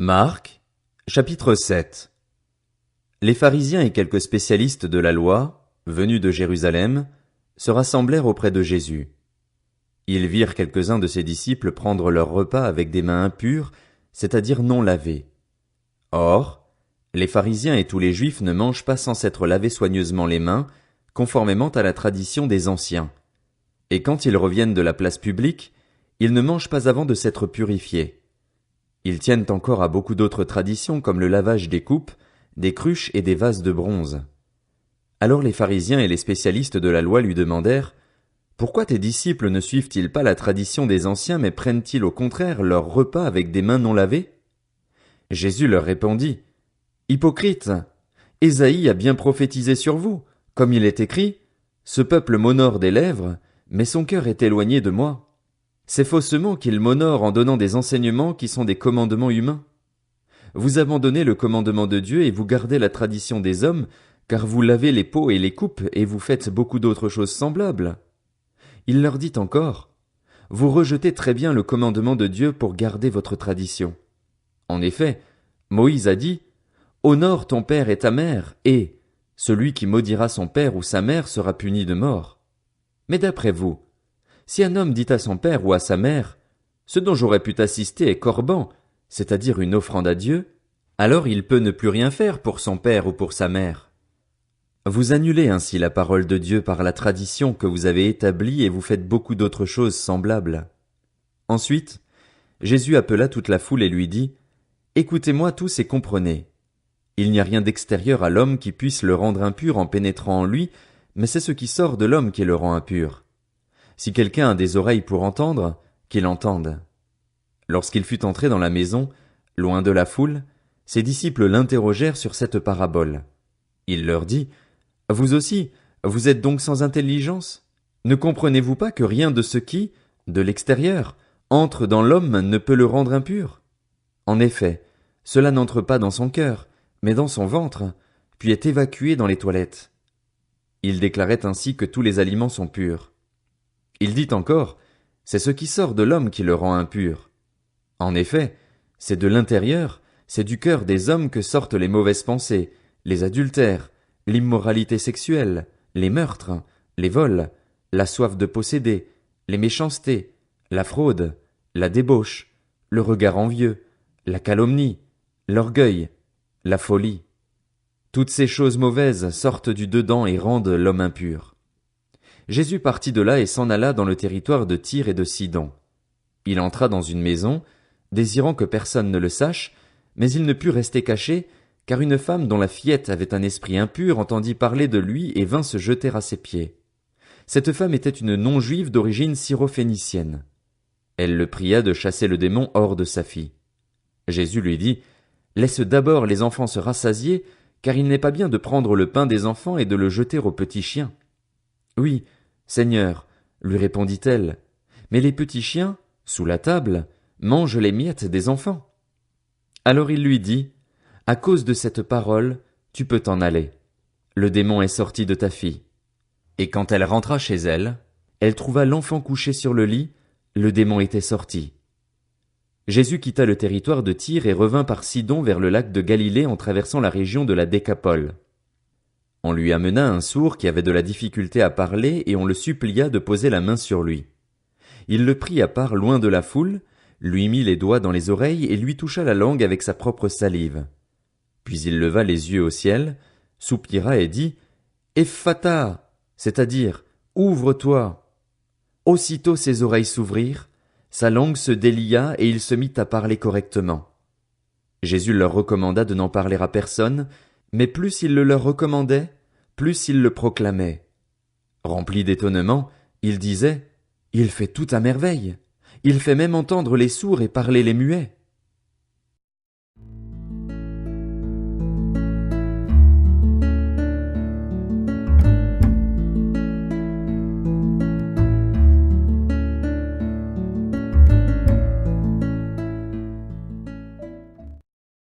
Marc, chapitre 7. Les pharisiens et quelques spécialistes de la loi, venus de Jérusalem, se rassemblèrent auprès de Jésus. Ils virent quelques-uns de ses disciples prendre leur repas avec des mains impures, c'est-à-dire non lavées. Or, les pharisiens et tous les juifs ne mangent pas sans s'être lavés soigneusement les mains, conformément à la tradition des anciens. Et quand ils reviennent de la place publique, ils ne mangent pas avant de s'être purifiés. Ils tiennent encore à beaucoup d'autres traditions comme le lavage des coupes, des cruches et des vases de bronze. Alors les pharisiens et les spécialistes de la loi lui demandèrent « Pourquoi tes disciples ne suivent-ils pas la tradition des anciens mais prennent-ils au contraire leur repas avec des mains non lavées ?» Jésus leur répondit « Hypocrites, Ésaïe a bien prophétisé sur vous, comme il est écrit « Ce peuple m'honore des lèvres, mais son cœur est éloigné de moi. » C'est faussement qu'il m'honore en donnant des enseignements qui sont des commandements humains. Vous abandonnez le commandement de Dieu et vous gardez la tradition des hommes, car vous lavez les pots et les coupes et vous faites beaucoup d'autres choses semblables. Il leur dit encore, vous rejetez très bien le commandement de Dieu pour garder votre tradition. En effet, Moïse a dit, honore ton père et ta mère, et celui qui maudira son père ou sa mère sera puni de mort. Mais d'après vous, si un homme dit à son père ou à sa mère, ce dont j'aurais pu t'assister est corban, c'est-à-dire une offrande à Dieu, alors il peut ne plus rien faire pour son père ou pour sa mère. Vous annulez ainsi la parole de Dieu par la tradition que vous avez établie et vous faites beaucoup d'autres choses semblables. Ensuite, Jésus appela toute la foule et lui dit, écoutez-moi tous et comprenez. Il n'y a rien d'extérieur à l'homme qui puisse le rendre impur en pénétrant en lui, mais c'est ce qui sort de l'homme qui le rend impur. Si quelqu'un a des oreilles pour entendre, qu'il entende. Lorsqu'il fut entré dans la maison, loin de la foule, ses disciples l'interrogèrent sur cette parabole. Il leur dit, vous aussi, vous êtes donc sans intelligence? Ne comprenez-vous pas que rien de ce qui, de l'extérieur, entre dans l'homme ne peut le rendre impur? En effet, cela n'entre pas dans son cœur, mais dans son ventre, puis est évacué dans les toilettes. Il déclarait ainsi que tous les aliments sont purs. Il dit encore, c'est ce qui sort de l'homme qui le rend impur. En effet, c'est de l'intérieur, c'est du cœur des hommes que sortent les mauvaises pensées, les adultères, l'immoralité sexuelle, les meurtres, les vols, la soif de posséder, les méchancetés, la fraude, la débauche, le regard envieux, la calomnie, l'orgueil, la folie. Toutes ces choses mauvaises sortent du dedans et rendent l'homme impur. Jésus partit de là et s'en alla dans le territoire de Tyr et de Sidon. Il entra dans une maison, désirant que personne ne le sache, mais il ne put rester caché, car une femme dont la fillette avait un esprit impur entendit parler de lui et vint se jeter à ses pieds. Cette femme était une non-juive d'origine syrophénicienne. Elle le pria de chasser le démon hors de sa fille. Jésus lui dit, « Laisse d'abord les enfants se rassasier, car il n'est pas bien de prendre le pain des enfants et de le jeter aux petits chiens. » Oui, Seigneur, lui répondit-elle, mais les petits chiens, sous la table, mangent les miettes des enfants. Alors il lui dit, à cause de cette parole, tu peux t'en aller. Le démon est sorti de ta fille. Et quand elle rentra chez elle, elle trouva l'enfant couché sur le lit, le démon était sorti. Jésus quitta le territoire de Tyr et revint par Sidon vers le lac de Galilée en traversant la région de la Décapole. On lui amena un sourd qui avait de la difficulté à parler et on le supplia de poser la main sur lui. Il le prit à part loin de la foule, lui mit les doigts dans les oreilles et lui toucha la langue avec sa propre salive. Puis il leva les yeux au ciel, soupira et dit « Ephphatha », c'est-à-dire « Ouvre-toi ». Aussitôt ses oreilles s'ouvrirent, sa langue se délia et il se mit à parler correctement. Jésus leur recommanda de n'en parler à personne, mais plus il le leur recommandait, plus il le proclamait. Rempli d'étonnement, il disait, « Il fait tout à merveille. Il fait même entendre les sourds et parler les muets. »